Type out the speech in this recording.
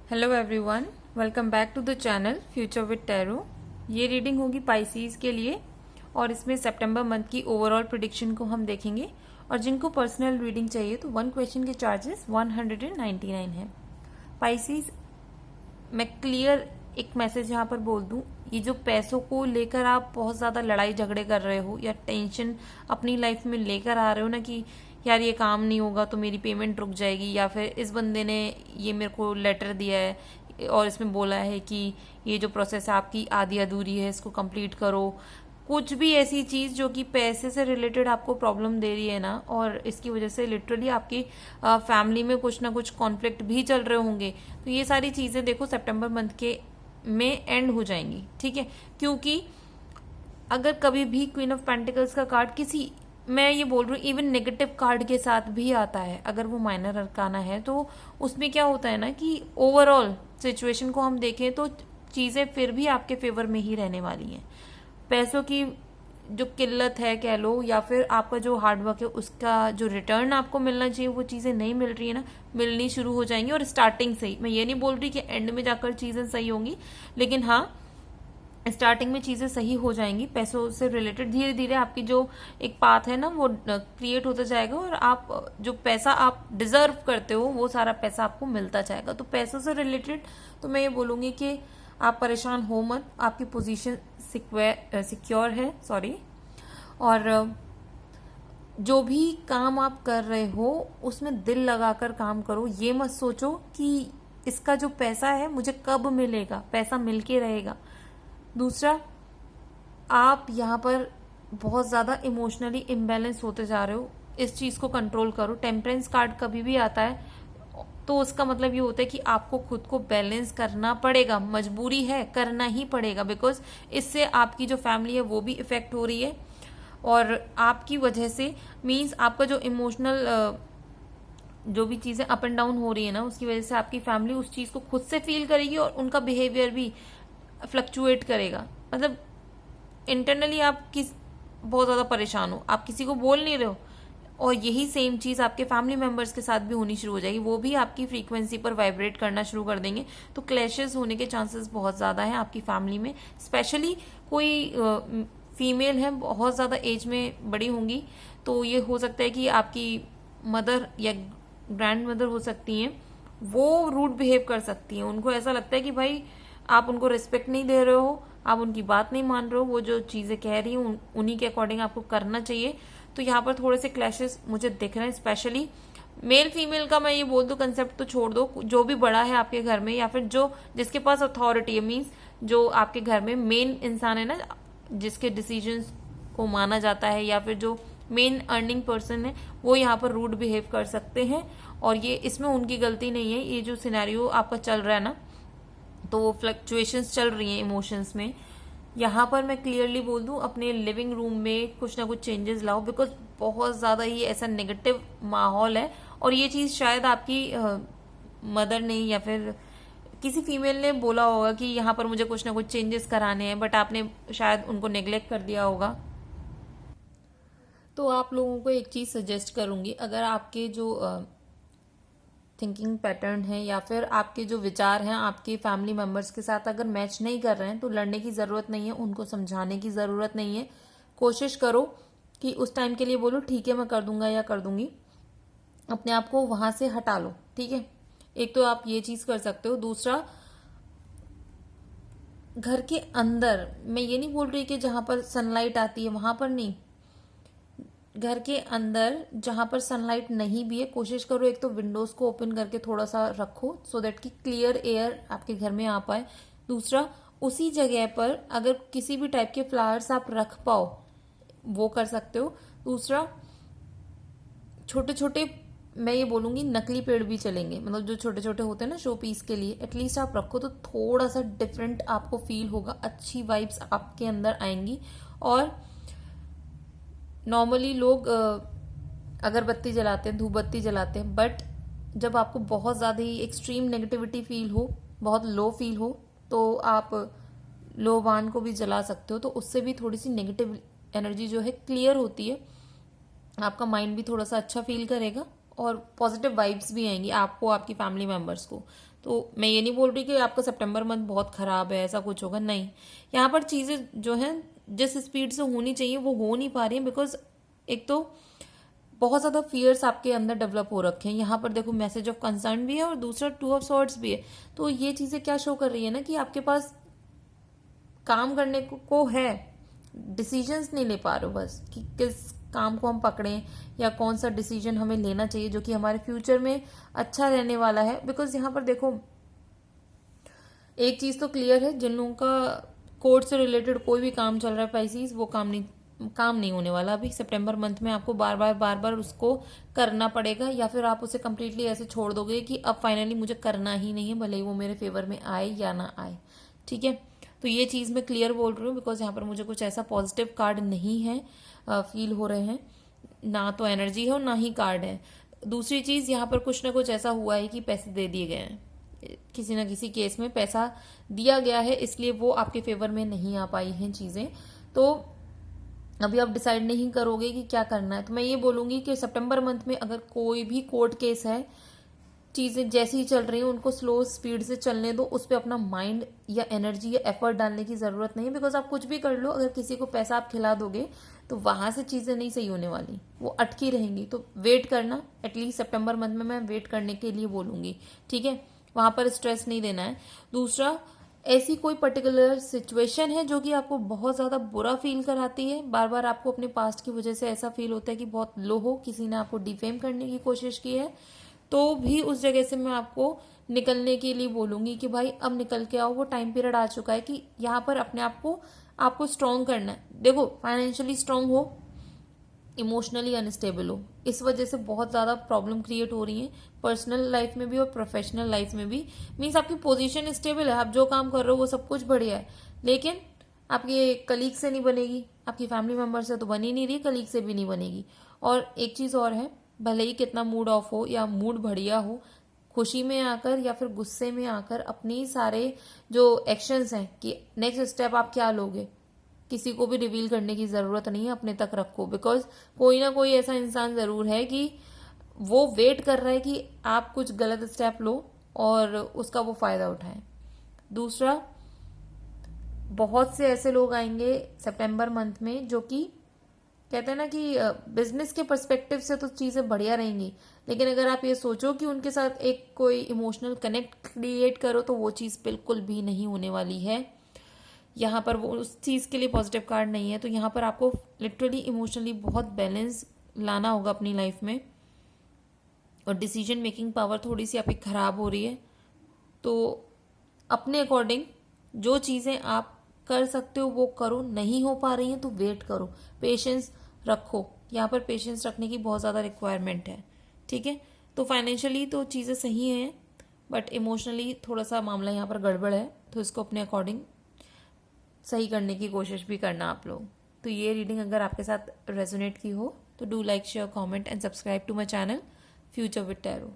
Hello everyone, welcome back to the channel future with tarot. ये reading होगी Pisces के लिए और इसमें सितंबर मंथ की ओवरऑल प्रिडिक्शन को हम देखेंगे। और जिनको पर्सनल रीडिंग चाहिए तो 1 क्वेश्चन के चार्जेस 199 है। पाइसीज, मैं क्लियर एक मैसेज यहाँ पर बोल दूं, ये जो पैसों को लेकर आप बहुत ज़्यादा लड़ाई झगड़े कर रहे हो या टेंशन अपनी लाइफ में लेकर आ रहे हो ना कि यार ये काम नहीं होगा तो मेरी पेमेंट रुक जाएगी, या फिर इस बंदे ने ये मेरे को लेटर दिया है और इसमें बोला है कि ये जो प्रोसेस है आपकी आधी अधूरी है, इसको कंप्लीट करो। कुछ भी ऐसी चीज जो कि पैसे से रिलेटेड आपको प्रॉब्लम दे रही है ना, और इसकी वजह से लिटरली आपकी फैमिली में कुछ ना कुछ कॉन्फ्लिक्ट भी चल रहे होंगे, तो ये सारी चीजें देखो सितंबर मंथ के में एंड हो जाएंगी। ठीक है, क्योंकि अगर कभी भी क्वीन ऑफ पेंटिकल्स का कार्ड किसी, मैं ये बोल रही हूँ इवन नेगेटिव कार्ड के साथ भी आता है, अगर वो माइनर अरकाना है, तो उसमें क्या होता है ना कि ओवरऑल सिचुएशन को हम देखें तो चीजें फिर भी आपके फेवर में ही रहने वाली हैं। पैसों की जो किल्लत है कह लो, या फिर आपका जो हार्डवर्क है उसका जो रिटर्न आपको मिलना चाहिए वो चीजें नहीं मिल रही है ना, मिलनी शुरू हो जाएंगी। और स्टार्टिंग से ही, मैं ये नहीं बोल रही कि एंड में जाकर चीजें सही होंगी, लेकिन हाँ स्टार्टिंग में चीजें सही हो जाएंगी। पैसों से रिलेटेड धीरे धीरे आपकी जो एक पाथ है ना वो क्रिएट होता जाएगा, और आप जो पैसा आप डिजर्व करते हो वो सारा पैसा आपको मिलता जाएगा। तो पैसों से रिलेटेड तो मैं ये बोलूंगी कि आप परेशान हो मत, आपकी पोजीशन सिक्योर है, सॉरी। और जो भी काम आप कर रहे हो उसमें दिल लगाकर काम करो। ये मत सोचो कि इसका जो पैसा है मुझे कब मिलेगा, पैसा मिलके रहेगा। दूसरा, आप यहाँ पर बहुत ज़्यादा इमोशनली इम्बैलेंस होते जा रहे हो, इस चीज़ को कंट्रोल करो। टेम्परेंस कार्ड कभी भी आता है तो उसका मतलब ये होता है कि आपको खुद को बैलेंस करना पड़ेगा, मजबूरी है, करना ही पड़ेगा, बिकॉज इससे आपकी जो फैमिली है वो भी इफेक्ट हो रही है, और आपकी वजह से मीन्स आपका जो इमोशनल जो भी चीज़ें अप एंड डाउन हो रही है ना, उसकी वजह से आपकी फैमिली उस चीज़ को खुद से फील करेगी और उनका बिहेवियर भी फ्लक्चुएट करेगा। मतलब इंटरनली आप बहुत ज़्यादा परेशान हो, आप किसी को बोल नहीं रहे हो, और यही सेम चीज़ आपके फैमिली मेंबर्स के साथ भी होनी शुरू हो जाएगी, वो भी आपकी फ्रीक्वेंसी पर वाइब्रेट करना शुरू कर देंगे। तो क्लैशेस होने के चांसेस बहुत ज़्यादा हैं आपकी फैमिली में। स्पेशली कोई फीमेल है, बहुत ज़्यादा एज में बड़ी होंगी, तो ये हो सकता है कि आपकी मदर या ग्रैंड मदर हो सकती हैं, वो रूड बिहेव कर सकती हैं। उनको ऐसा लगता है कि भाई आप उनको रिस्पेक्ट नहीं दे रहे हो, आप उनकी बात नहीं मान रहे हो, वो जो चीज़ें कह रही हैं उन्हीं के अकॉर्डिंग आपको करना चाहिए। तो यहाँ पर थोड़े से क्लैशेस मुझे दिख रहे हैं। स्पेशली मेल फीमेल का मैं ये बोल दूं कंसेप्ट तो छोड़ दो, जो भी बड़ा है आपके घर में या फिर जो जिसके पास अथॉरिटी है, मीन्स जो आपके घर में मेन इंसान है ना, जिसके डिसीजंस को माना जाता है, या फिर जो मेन अर्निंग पर्सन है, वो यहाँ पर रूड बिहेव कर सकते हैं। और ये इसमें उनकी गलती नहीं है, ये जो सिनेरियो आपका चल रहा है ना, तो वो फ्लक्चुएशंस चल रही हैं इमोशंस में। यहाँ पर मैं क्लियरली बोल दूं, अपने लिविंग रूम में कुछ ना कुछ चेंजेस लाओ, बिकॉज बहुत ज़्यादा ही ऐसा नेगेटिव माहौल है। और ये चीज़ शायद आपकी मदर ने या फिर किसी फीमेल ने बोला होगा कि यहाँ पर मुझे कुछ ना कुछ चेंजेस कराने हैं, बट आपने शायद उनको नेग्लेक्ट कर दिया होगा। तो आप लोगों को एक चीज़ सजेस्ट करूंगी, अगर आपके जो थिंकिंग पैटर्न है या फिर आपके जो विचार हैं आपके फैमिली मेंबर्स के साथ अगर मैच नहीं कर रहे हैं, तो लड़ने की ज़रूरत नहीं है, उनको समझाने की ज़रूरत नहीं है। कोशिश करो कि उस टाइम के लिए बोलो ठीक है मैं कर दूंगा या कर दूंगी, अपने आप को वहां से हटा लो। ठीक है, एक तो आप ये चीज़ कर सकते हो। दूसरा, घर के अंदर, मैं ये नहीं बोल रही कि जहां पर सनलाइट आती है वहां पर नहीं, घर के अंदर जहां पर सनलाइट नहीं भी है, कोशिश करो एक तो विंडोज को ओपन करके थोड़ा सा रखो, सो दैट कि क्लियर एयर आपके घर में आ पाए। दूसरा, उसी जगह पर अगर किसी भी टाइप के फ्लावर्स आप रख पाओ वो कर सकते हो। दूसरा, छोटे छोटे, मैं ये बोलूंगी नकली पेड़ भी चलेंगे, मतलब जो छोटे छोटे होते हैं ना शो पीस के लिए, एटलीस्ट आप रखो तो थोड़ा सा डिफरेंट आपको फील होगा, अच्छी वाइब्स आपके अंदर आएंगी। और नॉर्मली लोग अगरबत्ती जलाते हैं, धूप बत्ती जलाते हैं, बट जब आपको बहुत ज़्यादा ही एक्सट्रीम नेगेटिविटी फील हो, बहुत लो फील हो, तो आप लोबान को भी जला सकते हो। तो उससे भी थोड़ी सी नेगेटिव एनर्जी जो है क्लियर होती है, आपका माइंड भी थोड़ा सा अच्छा फील करेगा और पॉजिटिव वाइब्स भी आएंगी आपको, आपकी फैमिली मेम्बर्स को। तो मैं ये नहीं बोल रही कि आपका सितंबर मंथ बहुत खराब है, ऐसा कुछ होगा, नहीं। यहाँ पर चीज़ें जो हैं जिस स्पीड से होनी चाहिए वो हो नहीं पा रही हैं, बिकॉज एक तो बहुत ज़्यादा फियर्स आपके अंदर डेवलप हो रखे हैं। यहाँ पर देखो मैसेज ऑफ कंसर्न भी है और दूसरा 2 ऑफ सॉर्ड्स भी है। तो ये चीज़ें क्या शो कर रही है ना कि आपके पास काम करने को है, डिसीजंस नहीं ले पा रहे हो बस कि किस काम को हम पकड़ें या कौन सा डिसीजन हमें लेना चाहिए जो कि हमारे फ्यूचर में अच्छा रहने वाला है। बिकॉज यहाँ पर देखो एक चीज़ तो क्लियर है, जिन लोगों का कोर्ट से रिलेटेड कोई भी काम चल रहा है पाइसीज, वो काम नहीं होने वाला अभी सितंबर मंथ में। आपको बार बार उसको करना पड़ेगा, या फिर आप उसे कम्प्लीटली ऐसे छोड़ दोगे कि अब फाइनली मुझे करना ही नहीं है, भले ही वो मेरे फेवर में आए या ना आए। ठीक है, तो ये चीज़ मैं क्लियर बोल रही हूँ बिकॉज यहाँ पर मुझे कुछ ऐसा पॉजिटिव कार्ड नहीं है फील हो रहे हैं, ना तो एनर्जी है और ना ही कार्ड है। दूसरी चीज़ यहाँ पर कुछ ना कुछ ऐसा हुआ है कि पैसे दे दिए गए हैं, किसी ना किसी केस में पैसा दिया गया है, इसलिए वो आपके फेवर में नहीं आ पाई हैं चीज़ें। तो अभी आप डिसाइड नहीं करोगे कि क्या करना है। तो मैं ये बोलूँगी कि सितंबर मंथ में अगर कोई भी कोर्ट केस है, चीज़ें जैसी ही चल रही हैं उनको स्लो स्पीड से चलने दो, उस पर अपना माइंड या एनर्जी या एफर्ट डालने की ज़रूरत नहीं है। बिकॉज आप कुछ भी कर लो, अगर किसी को पैसा आप खिला दोगे तो वहाँ से चीज़ें नहीं सही होने वाली, वो अटकी रहेंगी। तो वेट करना, एटलीस्ट सितंबर मंथ में मैं वेट करने के लिए बोलूँगी। ठीक है, वहाँ पर स्ट्रेस नहीं देना है। दूसरा, ऐसी कोई पर्टिकुलर सिचुएशन है जो कि आपको बहुत ज़्यादा बुरा फील कराती है, बार बार आपको अपने पास्ट की वजह से ऐसा फील होता है कि बहुत लो हो, किसी ने आपको डिफेम करने की कोशिश की है, तो भी उस जगह से मैं आपको निकलने के लिए बोलूँगी कि भाई अब निकल के आओ। वो टाइम पीरियड आ चुका है कि यहाँ पर अपने आप को आपको स्ट्रांग करना है। देखो, फाइनेंशियली स्ट्रांग हो, इमोशनली अनस्टेबल हो, इस वजह से बहुत ज़्यादा प्रॉब्लम क्रिएट हो रही है पर्सनल लाइफ में भी और प्रोफेशनल लाइफ में भी। मीन्स आपकी पोजीशन स्टेबल है, आप जो काम कर रहे हो वो सब कुछ बढ़िया है, लेकिन आपके कलीग से नहीं बनेगी, आपकी फैमिली मेम्बर से तो बन ही नहीं रही, कलीग से भी नहीं बनेगी। और एक चीज़ और है, भले ही कितना मूड ऑफ हो या मूड बढ़िया हो, खुशी में आकर या फिर गुस्से में आकर अपनी सारे जो एक्शंस हैं कि नेक्स्ट स्टेप आप क्या लोगे, किसी को भी रिवील करने की ज़रूरत नहीं है, अपने तक रखो। बिकॉज कोई ना कोई ऐसा इंसान ज़रूर है कि वो वेट कर रहा है कि आप कुछ गलत स्टेप लो और उसका वो फ़ायदा उठाएं। दूसरा, बहुत से ऐसे लोग आएंगे सितंबर मंथ में जो कि कहते हैं ना कि बिजनेस के पर्सपेक्टिव से तो चीज़ें बढ़िया रहेंगी, लेकिन अगर आप ये सोचो कि उनके साथ एक कोई इमोशनल कनेक्ट क्रिएट करो तो वो चीज़ बिल्कुल भी नहीं होने वाली है। यहाँ पर वो उस चीज़ के लिए पॉजिटिव कार्ड नहीं है। तो यहाँ पर आपको लिटरली इमोशनली बहुत बैलेंस लाना होगा अपनी लाइफ में, और डिसीजन मेकिंग पावर थोड़ी सी आपकी ख़राब हो रही है। तो अपने अकॉर्डिंग जो चीज़ें आप कर सकते हो वो करो, नहीं हो पा रही हैं तो वेट करो, पेशेंस रखो। यहाँ पर पेशेंस रखने की बहुत ज़्यादा रिक्वायरमेंट है। ठीक है, तो फाइनेंशियली तो चीज़ें सही हैं, बट इमोशनली थोड़ा सा मामला यहाँ पर गड़बड़ है, तो इसको अपने अकॉर्डिंग सही करने की कोशिश भी करना आप लोग। तो ये रीडिंग अगर आपके साथ रेजोनेट की हो तो do like, share, comment and subscribe to my channel future with tarot.